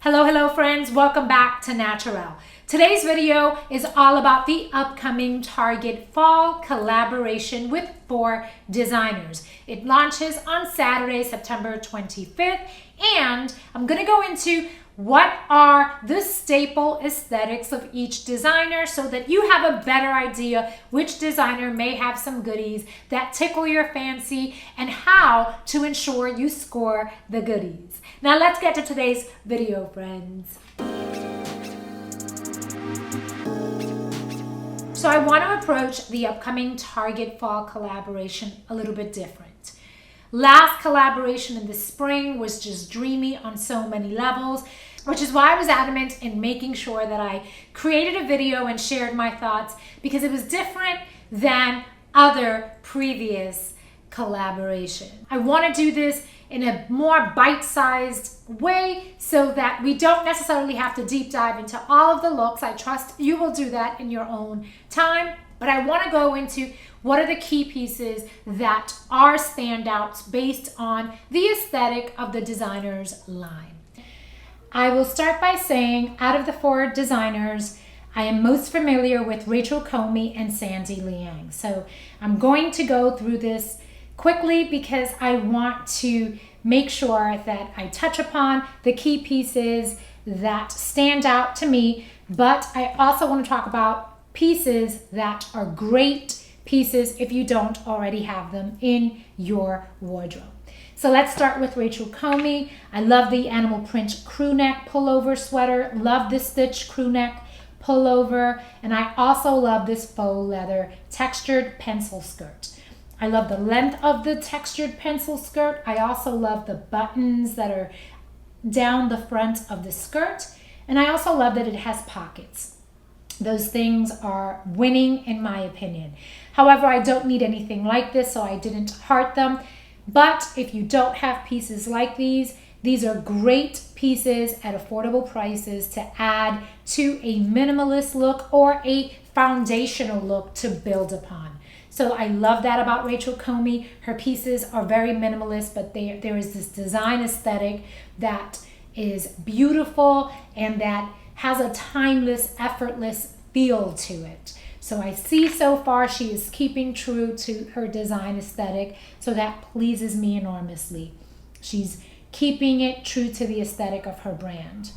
Hello friends, welcome back to Natural. Today's video is all about the upcoming Target fall collaboration with 4 designers. It launches on Saturday, September 25th, and I'm gonna go into what are the staple aesthetics of each designer so that you have a better idea which designer may have some goodies that tickle your fancy and how to ensure you score the goodies. Now let's get to today's video, friends. So I want to approach the upcoming Target fall collaboration a little bit different. Last collaboration in the spring was just dreamy on so many levels, which is why I was adamant in making sure that I created a video and shared my thoughts because it was different than other previous collaboration. I want to do this in a more bite-sized way so that we don't necessarily have to deep dive into all of the looks. I trust you will do that in your own time, but I want to go into what are the key pieces that are standouts based on the aesthetic of the designer's line. I will start by saying, out of the 4 designers, I am most familiar with Rachel Comey and Sandy Liang. So I'm going to go through this quickly because I want to make sure that I touch upon the key pieces that stand out to me, but I also want to talk about pieces that are great pieces if you don't already have them in your wardrobe. So let's start with Rachel Comey. I love the animal print crew neck pullover sweater, love this stitch crew neck pullover, and I also love this faux leather textured pencil skirt. I love the length of the textured pencil skirt. I also love the buttons that are down the front of the skirt, and I also love that it has pockets. Those things are winning in my opinion. However, I don't need anything like this, so I didn't heart them. But if you don't have pieces like these are great pieces at affordable prices to add to a minimalist look or a foundational look to build upon. So I love that about Rachel Comey. Her pieces are very minimalist, but there is this design aesthetic that is beautiful and that has a timeless, effortless feel to it. So I see so far she is keeping true to her design aesthetic, so that pleases me enormously. She's keeping it true to the aesthetic of her brand.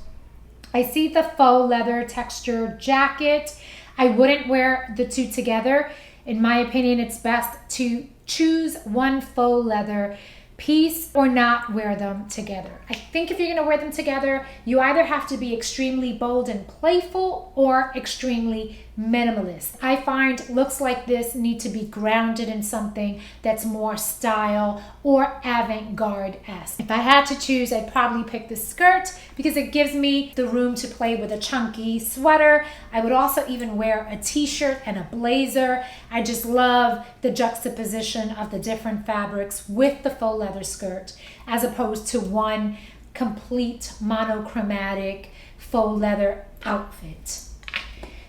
I see the faux leather textured jacket. I wouldn't wear the two together. In my opinion, it's best to choose one faux leather piece or not wear them together. I think if you're going to wear them together, you either have to be extremely bold and playful or extremely minimalist. I find looks like this need to be grounded in something that's more style or avant-garde-esque. If I had to choose, I'd probably pick the skirt because it gives me the room to play with a chunky sweater. I would also even wear a t-shirt and a blazer. I just love the juxtaposition of the different fabrics with the faux leather skirt as opposed to one complete monochromatic faux leather outfit.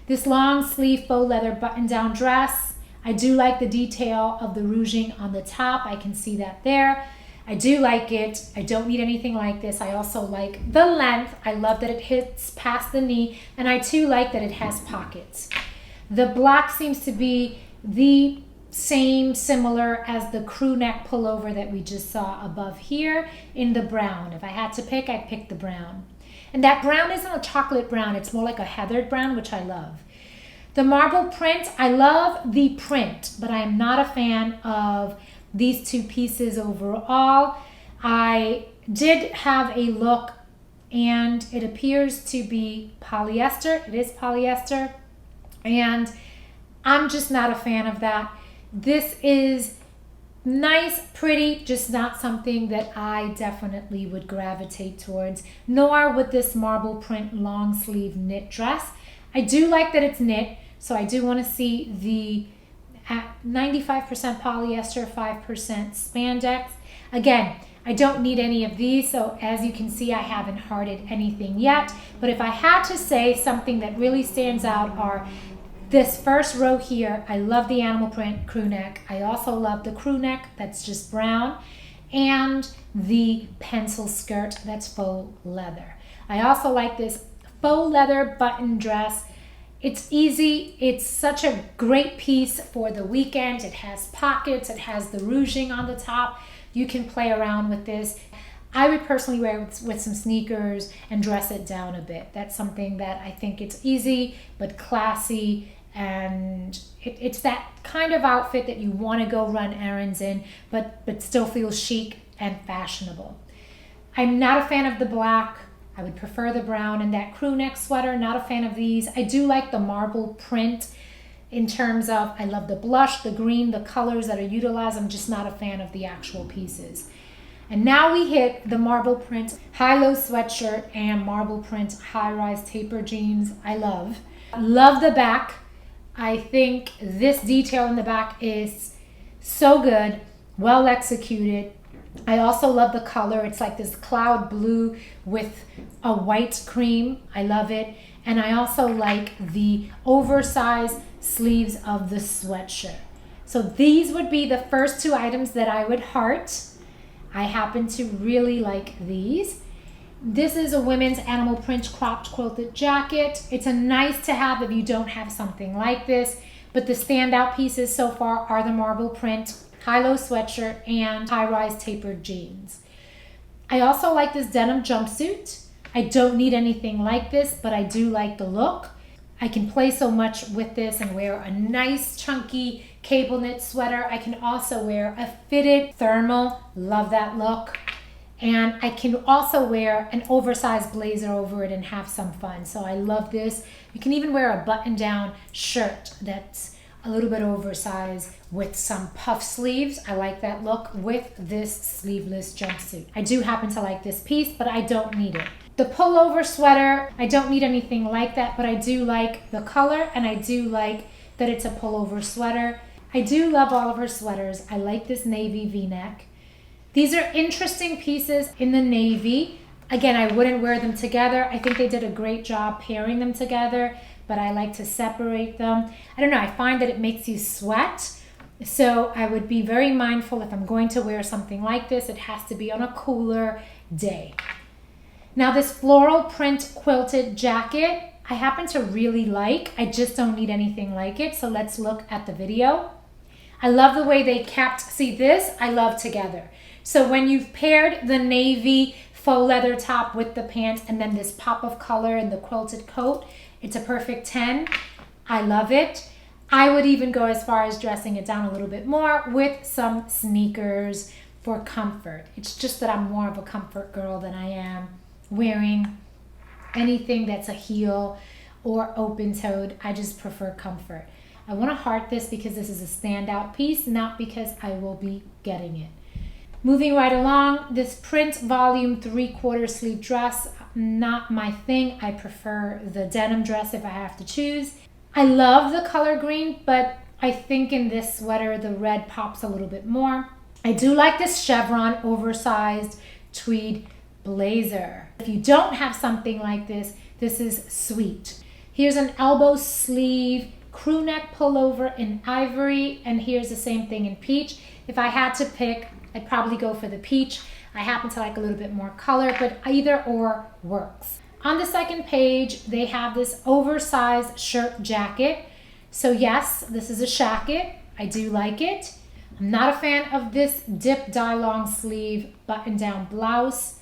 This long sleeve faux leather button-down dress, I do like the detail of the ruching on the top. I can see that there. I do like it. I don't need anything like this. I also like the length. I love that it hits past the knee, and I too like that it has pockets. The black seems to be the similar as the crew neck pullover that we just saw above here in the brown. If I had to pick, I'd pick the brown. And that brown isn't a chocolate brown, it's more like a heathered brown, which I love. The marble print, I love the print, but I am not a fan of these two pieces overall. I did have a look and it appears to be polyester. It is polyester, and I'm just not a fan of that. This is nice, pretty, just not something that I definitely would gravitate towards, nor would this marble print long sleeve knit dress. I do like that it's knit, so I do want to see the 95% polyester, 5% spandex. Again, I don't need any of these, so as you can see, I haven't hearted anything yet, but if I had to say something that really stands out are this first row here. I love the animal print crew neck. I also love the crew neck that's just brown, and the pencil skirt that's faux leather. I also like this faux leather button dress. It's easy. It's such a great piece for the weekend. It has pockets. It has the ruching on the top. You can play around with this. I would personally wear it with some sneakers and dress it down a bit. That's something that I think it's easy but classy, and it's that kind of outfit that you want to go run errands in, but still feel chic and fashionable. I'm not a fan of the black. I would prefer the brown and that crew neck sweater. Not a fan of these. I do like the marble print in terms of, I love the blush, the green, the colors that are utilized. I'm just not a fan of the actual pieces. And now we hit the marble print high-low sweatshirt and marble print high-rise taper jeans. I love the back. I think this detail in the back is so good, well executed. I also love the color. It's like this cloud blue with a white cream. I love it. And I also like the oversized sleeves of the sweatshirt. So these would be the first two items that I would heart. I happen to really like these. This is a women's animal print cropped quilted jacket. It's a nice to have if you don't have something like this, but the standout pieces so far are the marble print high-low sweatshirt and high-rise tapered jeans. I also like this denim jumpsuit. I don't need anything like this, but I do like the look. I can play so much with this and wear a nice chunky cable knit sweater. I can also wear a fitted thermal, love that look. And I can also wear an oversized blazer over it and have some fun. So I love this. You can even wear a button-down shirt that's a little bit oversized with some puff sleeves. I like that look with this sleeveless jumpsuit. I do happen to like this piece, but I don't need it. The pullover sweater, I don't need anything like that, but I do like the color and I do like that it's a pullover sweater. I do love all of her sweaters. I like this navy V-neck. These are interesting pieces in the navy. Again, I wouldn't wear them together. I think they did a great job pairing them together, but I like to separate them. I don't know, I find that it makes you sweat. So I would be very mindful if I'm going to wear something like this, it has to be on a cooler day. Now this floral print quilted jacket, I happen to really like. I just don't need anything like it. So let's look at the video. I love the way they kept, see this, I love together. So when you've paired the navy faux leather top with the pants and then this pop of color in the quilted coat, it's a perfect 10. I love it. I would even go as far as dressing it down a little bit more with some sneakers for comfort. It's just that I'm more of a comfort girl than I am wearing anything that's a heel or open-toed. I just prefer comfort. I want to heart this because this is a standout piece, not because I will be getting it. Moving right along, this print volume 3/4 sleeve dress, not my thing. I prefer the denim dress if I have to choose. I love the color green, but I think in this sweater, the red pops a little bit more. I do like this chevron oversized tweed blazer. If you don't have something like this, this is sweet. Here's an elbow sleeve crew neck pullover in ivory, and here's the same thing in peach. If I had to pick, I'd probably go for the peach. I happen to like a little bit more color, but either or works. On the second page, they have this oversized shirt jacket. So yes, this is a shacket. I do like it. I'm not a fan of this dip dye long sleeve button down blouse.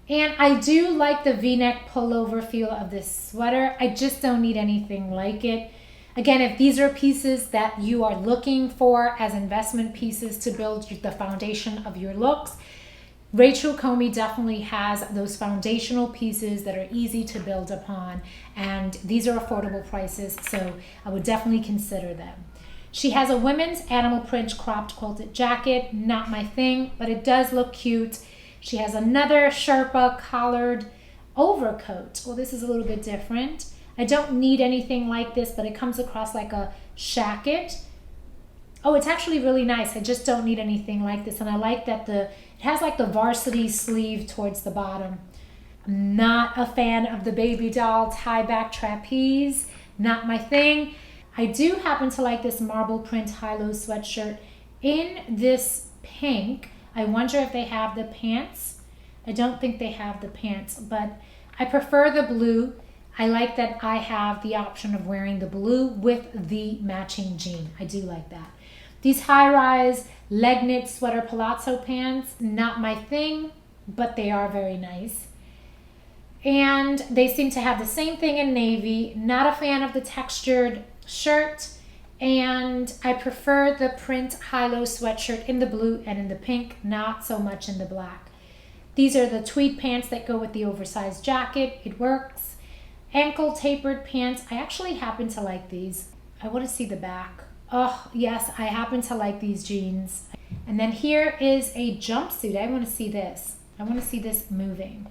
And I do like the V-neck pullover feel of this sweater. I just don't need anything like it. Again, if these are pieces that you are looking for as investment pieces to build the foundation of your looks, Rachel Comey definitely has those foundational pieces that are easy to build upon, and these are affordable prices, so I would definitely consider them. She has a women's animal print cropped quilted jacket, not my thing, but it does look cute. She has another Sherpa collared overcoat. Well, this is a little bit different. I don't need anything like this, but it comes across like a shacket. Oh, it's actually really nice. I just don't need anything like this. And I like that it has like the varsity sleeve towards the bottom. I'm not a fan of the baby doll tie back trapeze. Not my thing. I do happen to like this marble print high-low sweatshirt in this pink. I wonder if they have the pants. I don't think they have the pants, but I prefer the blue. I like that I have the option of wearing the blue with the matching jean. I do like that. These high-rise leg knit sweater palazzo pants, not my thing, but they are very nice. And they seem to have the same thing in navy. Not a fan of the textured shirt. And I prefer the print high-low sweatshirt in the blue and in the pink, not so much in the black. These are the tweed pants that go with the oversized jacket. It works. Ankle tapered pants. I actually happen to like these. I want to see the back. Oh, yes, I happen to like these jeans. And then here is a jumpsuit. I want to see this. I want to see this moving.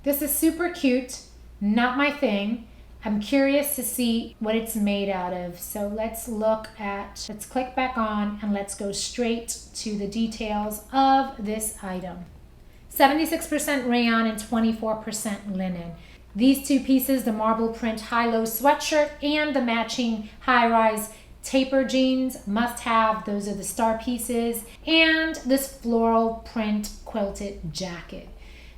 This is super cute. Not my thing. I'm curious to see what it's made out of. So let's click back on and let's go straight to the details of this item. 76% rayon and 24% linen. These two pieces, the marble print high-low sweatshirt and the matching high-rise taper jeans, must have. Those are the star pieces. And this floral print quilted jacket.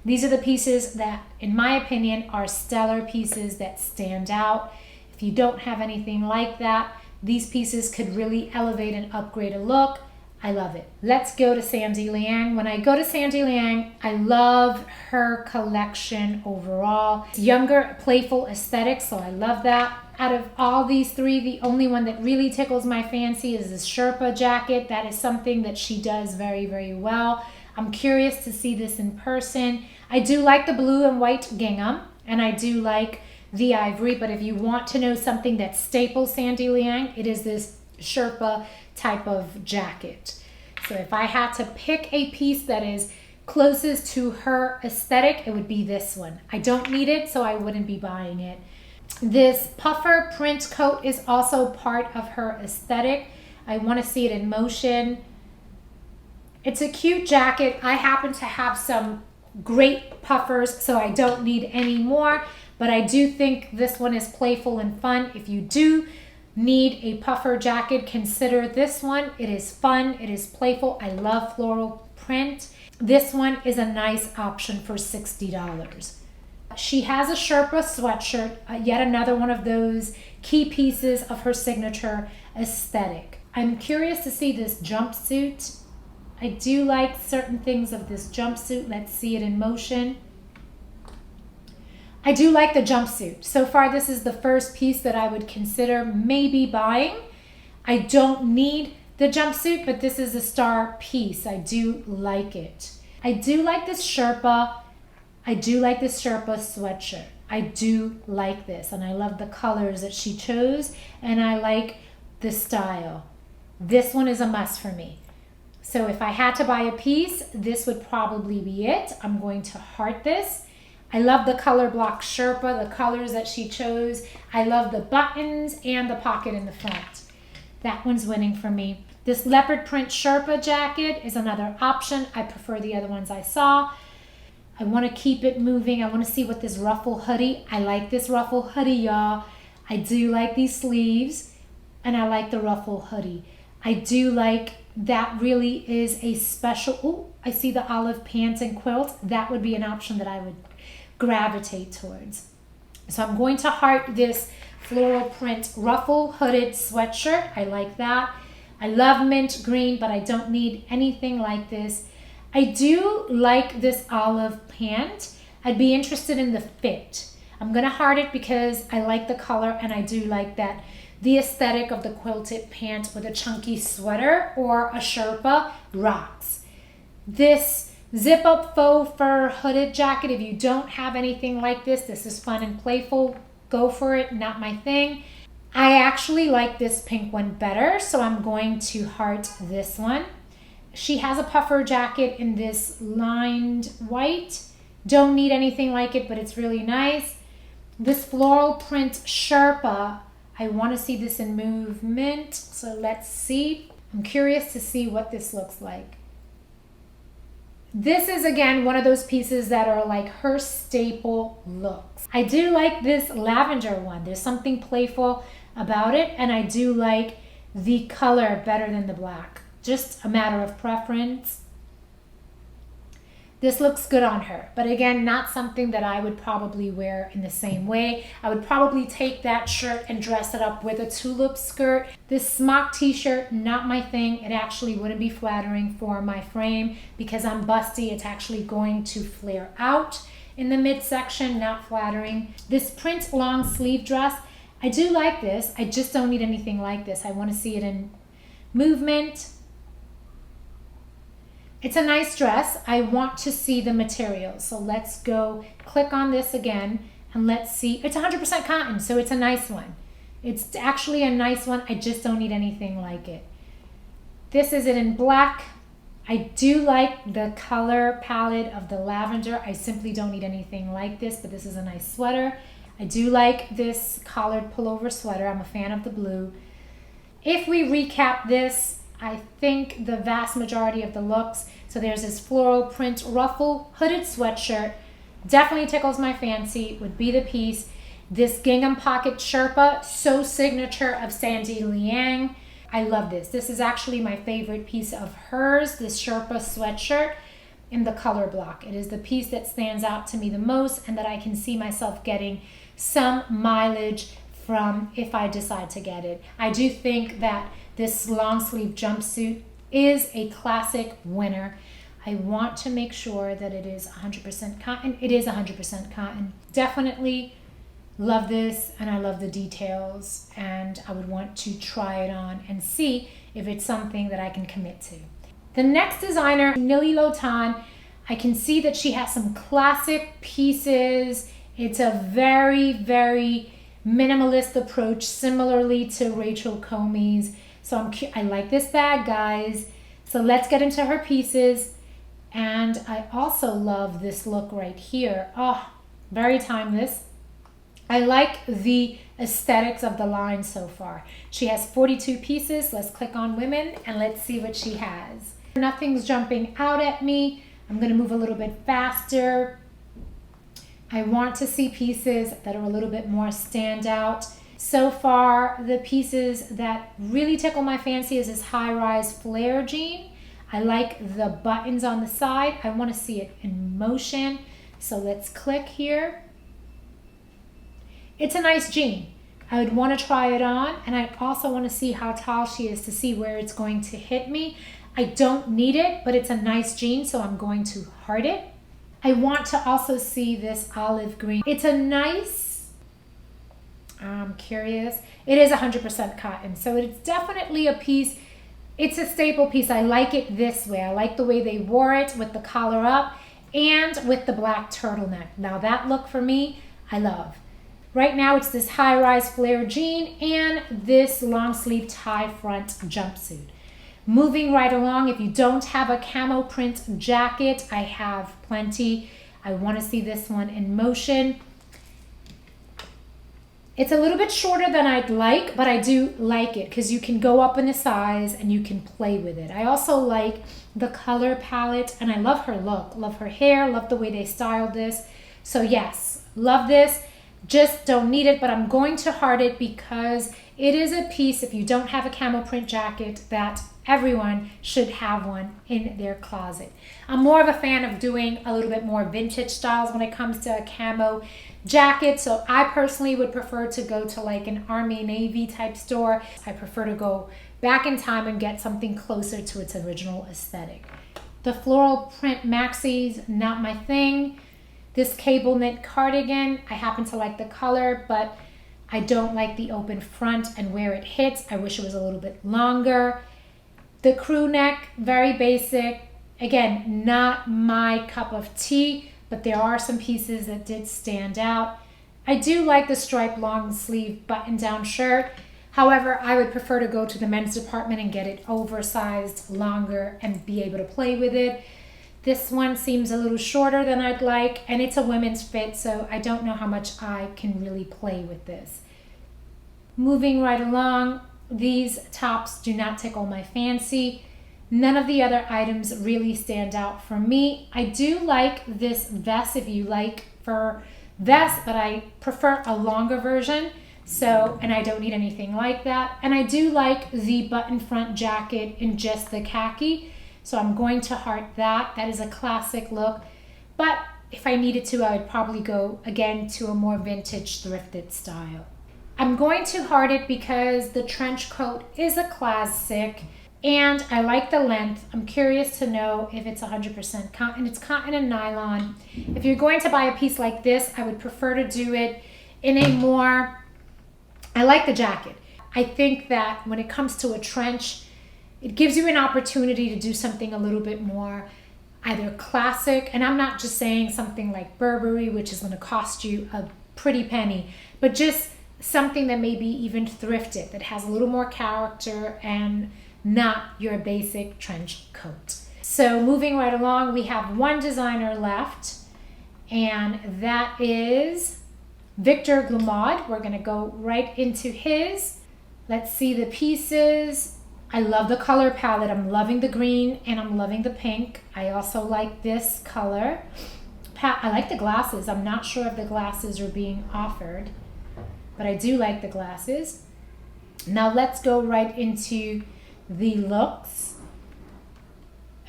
These are the pieces that, in my opinion, are stellar pieces that stand out. If you don't have anything like that, these pieces could really elevate and upgrade a look. I love it. Let's go to Sandy Liang. When I go to Sandy Liang, I love her collection overall. It's younger, playful aesthetic, so I love that. Out of all these three, the only one that really tickles my fancy is this Sherpa jacket. That is something that she does very, very well. I'm curious to see this in person. I do like the blue and white gingham, and I do like the ivory, but if you want to know something that staples Sandy Liang, it is this Sherpa type of jacket. So if I had to pick a piece that is closest to her aesthetic, it would be this one. I don't need it, so I wouldn't be buying it. This puffer print coat is also part of her aesthetic. I want to see it in motion. It's a cute jacket. I happen to have some great puffers, so I don't need any more, but I do think this one is playful and fun. If you do need a puffer jacket, consider this one. It is fun. It is playful. I love floral print. This one is a nice option for $60. She has a Sherpa sweatshirt, yet another one of those key pieces of her signature aesthetic. I'm curious to see this jumpsuit. I do like certain things of this jumpsuit. Let's see it in motion. I do like the jumpsuit. So far, this is the first piece that I would consider maybe buying. I don't need the jumpsuit, but this is a star piece. I do like it. I do like this Sherpa. I do like this Sherpa sweatshirt. I do like this, and I love the colors that she chose, and I like the style. This one is a must for me. So if I had to buy a piece, this would probably be it. I'm going to heart this. I love the color block Sherpa, the colors that she chose. I love the buttons and the pocket in the front. That one's winning for me. This leopard print Sherpa jacket is another option. I prefer the other ones I saw. I want to keep it moving. I want to see what this ruffle hoodie. I like this ruffle hoodie, y'all. I do like these sleeves, and I like the ruffle hoodie. I do like that. Really is a special. Oh, I see the olive pants and quilt. That would be an option that I would gravitate towards. So I'm going to heart this floral print ruffle hooded sweatshirt. I like that. I love mint green, but I don't need anything like this. I do like this olive pant. I'd be interested in the fit. I'm going to heart it because I like the color, and I do like that the aesthetic of the quilted pant with a chunky sweater or a Sherpa rocks. This zip up faux fur hooded jacket, if you don't have anything like this, this is fun and playful. Go for it, not my thing. I actually like this pink one better, so I'm going to heart this one. She has a puffer jacket in this lined white. Don't need anything like it, but it's really nice. This floral print Sherpa, I want to see this in movement, so let's see. I'm curious to see what this looks like. This is, again, one of those pieces that are like her staple looks. I do like this lavender one. There's something playful about it, and I do like the color better than the black. Just a matter of preference. This looks good on her, but again, not something that I would probably wear in the same way. I would probably take that shirt and dress it up with a tulip skirt. This smock t-shirt, not my thing. It actually wouldn't be flattering for my frame because I'm busty. It's actually going to flare out in the midsection, not flattering. This print long sleeve dress, I do like this. I just don't need anything like this. I want to see it in movement. It's a nice dress. I want to see the material. So let's go click on this again and let's see. It's 100% cotton, so it's a nice one. It's actually a nice one. I just don't need anything like it. This is it in black. I do like the color palette of the lavender. I simply don't need anything like this, but this is a nice sweater. I do like this collared pullover sweater. I'm a fan of the blue. If we recap this, I think the vast majority of the looks, so there's this floral print ruffle hooded sweatshirt, definitely tickles my fancy, would be the piece. This gingham pocket Sherpa, so signature of Sandy Liang. I love this. This is actually my favorite piece of hers, this Sherpa sweatshirt in the color block. It is the piece that stands out to me the most and that I can see myself getting some mileage from if I decide to get it. I do think that this long sleeve jumpsuit is a classic winner. I want to make sure that it is 100% cotton. It is 100% cotton. Definitely love this, and I love the details, and I would want to try it on and see if it's something that I can commit to. The next designer, Nili Lotan, I can see that she has some classic pieces. It's a very, very minimalist approach, similarly to Rachel Comey's. So I like this bag, guys. So let's get into her pieces. And I also love this look right here. Oh, very timeless. I like the aesthetics of the line so far. She has 42 pieces. Let's click on women and let's see what she has. Nothing's jumping out at me. I'm going to move a little bit faster. I want to see pieces that are a little bit more standout. So far, the pieces that really tickle my fancy is this high-rise flare jean. I like the buttons on the side. I want to see it in motion. So let's click here. It's a nice jean. I would want to try it on, and I also want to see how tall she is to see where it's going to hit me. I don't need it, but it's a nice jean, so I'm going to heart it. I want to also see this olive green. It's a nice, I'm curious. It is 100% cotton, so it's definitely a piece. It's a staple piece. I like it this way. I like the way they wore it with the collar up and with the black turtleneck. Now that look for me, I love. Right now it's this high-rise flare jean and this long sleeve tie front jumpsuit. Moving right along, if you don't have a camo print jacket, I have plenty. I want to see this one in motion. It's a little bit shorter than I'd like, but I do like it because you can go up in the size and you can play with it. I also like the color palette, and I love her look, love her hair, love the way they styled this. So yes, love this. Just don't need it, but I'm going to heart it because it is a piece, if you don't have a camo print jacket, that everyone should have one in their closet. I'm more of a fan of doing a little bit more vintage styles when it comes to a camo jacket. So I personally would prefer to go to like an Army Navy type store. I prefer to go back in time and get something closer to its original aesthetic. The floral print maxis, not my thing. This cable knit cardigan, I happen to like the color, but I don't like the open front and where it hits. I wish it was a little bit longer. The crew neck, very basic. Again, not my cup of tea, but there are some pieces that did stand out. I do like the striped long sleeve button down shirt. However, I would prefer to go to the men's department and get it oversized, longer, and be able to play with it. This one seems a little shorter than I'd like, and it's a women's fit, so I don't know how much I can really play with this. Moving right along, these tops do not tickle my fancy. None of the other items really stand out for me. I do like this vest if you like fur vest, but I prefer a longer version. So, and I don't need anything like that. And I do like the button front jacket in just the khaki. So I'm going to heart that. That is a classic look. But if I needed to, I would probably go again to a more vintage thrifted style. I'm going to heart it because the trench coat is a classic and I like the length. I'm curious to know if it's 100% cotton. It's cotton and nylon. If you're going to buy a piece like this, I would prefer to do it in a more, I like the jacket. I think that when it comes to a trench, it gives you an opportunity to do something a little bit more either classic, and I'm not just saying something like Burberry, which is going to cost you a pretty penny, but just something that may be even thrifted, that has a little more character and not your basic trench coat. So moving right along, we have one designer left, and that is Victor Glemaud. We're going to go right into his. Let's see the pieces. I love the color palette. I'm loving the green and I'm loving the pink. I also like this color. I like the glasses. I'm not sure if the glasses are being offered, but I do like the glasses. Now let's go right into the looks.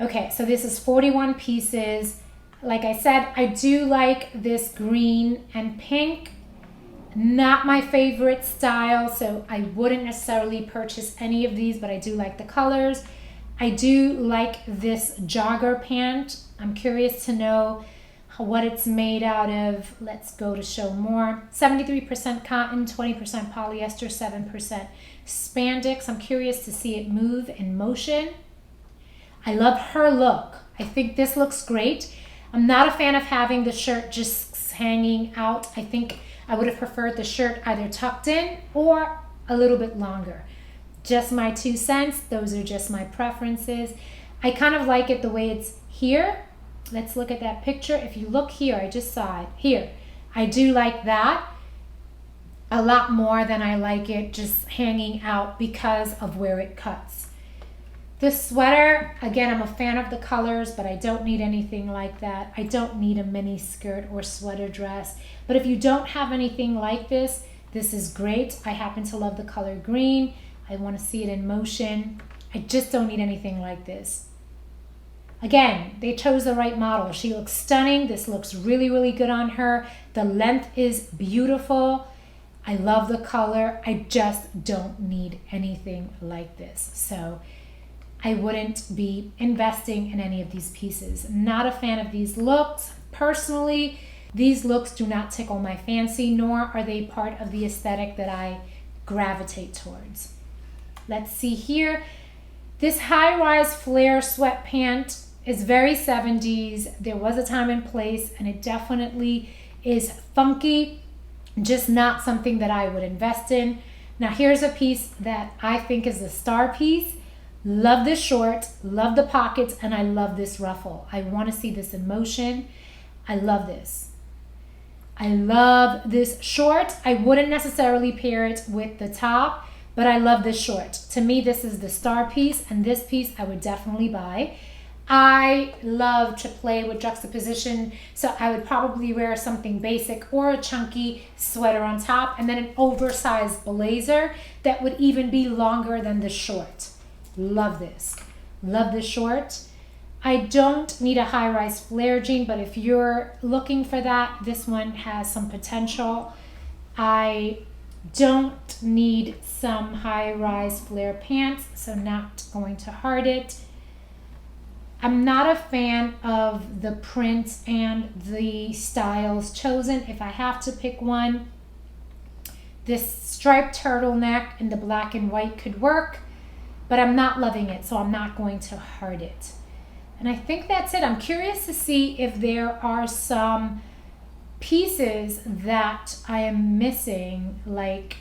Okay, so this is 41 pieces. Like I said, I do like this green and pink. Not my favorite style, so I wouldn't necessarily purchase any of these, but I do like the colors. I do like this jogger pant. I'm curious to know what it's made out of. Let's go to show more. 73% cotton, 20% polyester, 7% spandex. I'm curious to see it move in motion. I love her look. I think this looks great. I'm not a fan of having the shirt just hanging out. I think I would have preferred the shirt either tucked in or a little bit longer. Just my 2 cents. Those are just my preferences. I kind of like it the way it's here. Let's look at that picture. If you look here, I just saw it here. I do like that a lot more than I like it just hanging out because of where it cuts. This sweater, again, I'm a fan of the colors, but I don't need anything like that. I don't need a mini skirt or sweater dress. But if you don't have anything like this, this is great. I happen to love the color green. I want to see it in motion. I just don't need anything like this. Again, they chose the right model. She looks stunning. This looks really, really good on her. The length is beautiful. I love the color. I just don't need anything like this. So I wouldn't be investing in any of these pieces. Not a fan of these looks. Personally, these looks do not tickle my fancy, nor are they part of the aesthetic that I gravitate towards. Let's see here. This high-rise flare sweatpant is very 70s. There was a time and place, and it definitely is funky, just not something that I would invest in. Now here's a piece that I think is a star piece. Love this short, love the pockets, and I love this ruffle. I want to see this in motion. I love this. I love this short. I wouldn't necessarily pair it with the top, but I love this short. To me, this is the star piece, and this piece I would definitely buy. I love to play with juxtaposition, so I would probably wear something basic or a chunky sweater on top, and then an oversized blazer that would even be longer than the short. Love this. Love this short. I don't need a high-rise flare jean, but if you're looking for that, this one has some potential. I don't need some high-rise flare pants, so not going to heart it. I'm not a fan of the print and the styles chosen. If I have to pick one, this striped turtleneck in the black and white could work, but I'm not loving it, so I'm not going to heart it. And I think that's it. I'm curious to see if there are some pieces that I am missing, like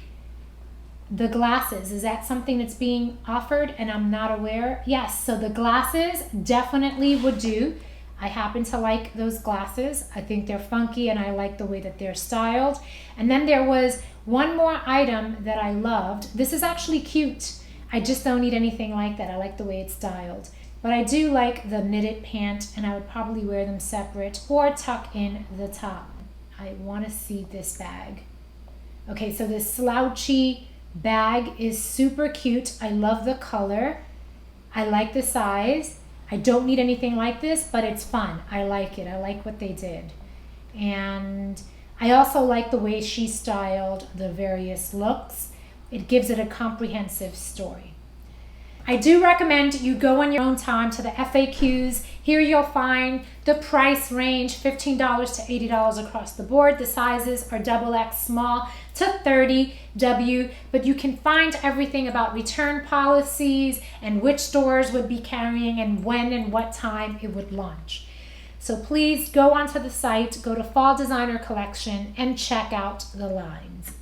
the glasses. Is that something that's being offered and I'm not aware? Yes, so the glasses definitely would do. I happen to like those glasses. I think they're funky and I like the way that they're styled. And then there was one more item that I loved. This is actually cute. I just don't need anything like that. I like the way it's styled. But I do like the knitted pant, and I would probably wear them separate or tuck in the top. I want to see this bag. Okay, so this slouchy bag is super cute. I love the color. I like the size. I don't need anything like this, but it's fun. I like it. I like what they did. And I also like the way she styled the various looks. It gives it a comprehensive story. I do recommend you go on your own time to the FAQs. Here you'll find the price range, $15 to $80 across the board. The sizes are XXX small to 30W, but you can find everything about return policies and which stores would be carrying and when and what time it would launch. So please go onto the site, go to Fall Designer Collection, and check out the lines.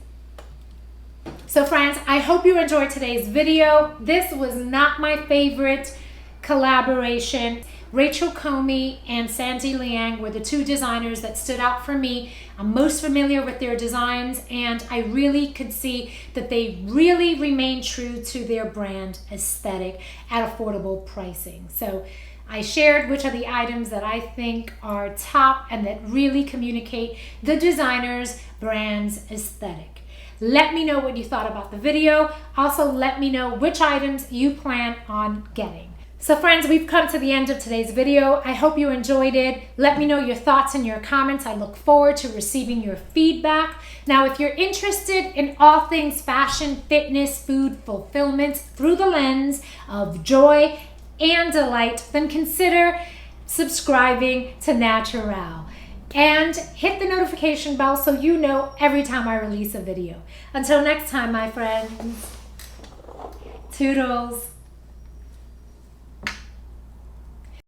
So friends, I hope you enjoyed today's video. This was not my favorite collaboration. Rachel Comey and Sandy Liang were the two designers that stood out for me. I'm most familiar with their designs, and I really could see that they really remain true to their brand aesthetic at affordable pricing. So I shared which are the items that I think are top and that really communicate the designer's brand's aesthetic. Let me know what you thought about the video. Also, let me know which items you plan on getting. So friends, we've come to the end of today's video. I hope you enjoyed it. Let me know your thoughts and your comments. I look forward to receiving your feedback. Now, if you're interested in all things fashion, fitness, food, fulfillment through the lens of joy and delight, then consider subscribing to Natural. And hit the notification bell so you know every time I release a video. Until next time, my friends, Toodles.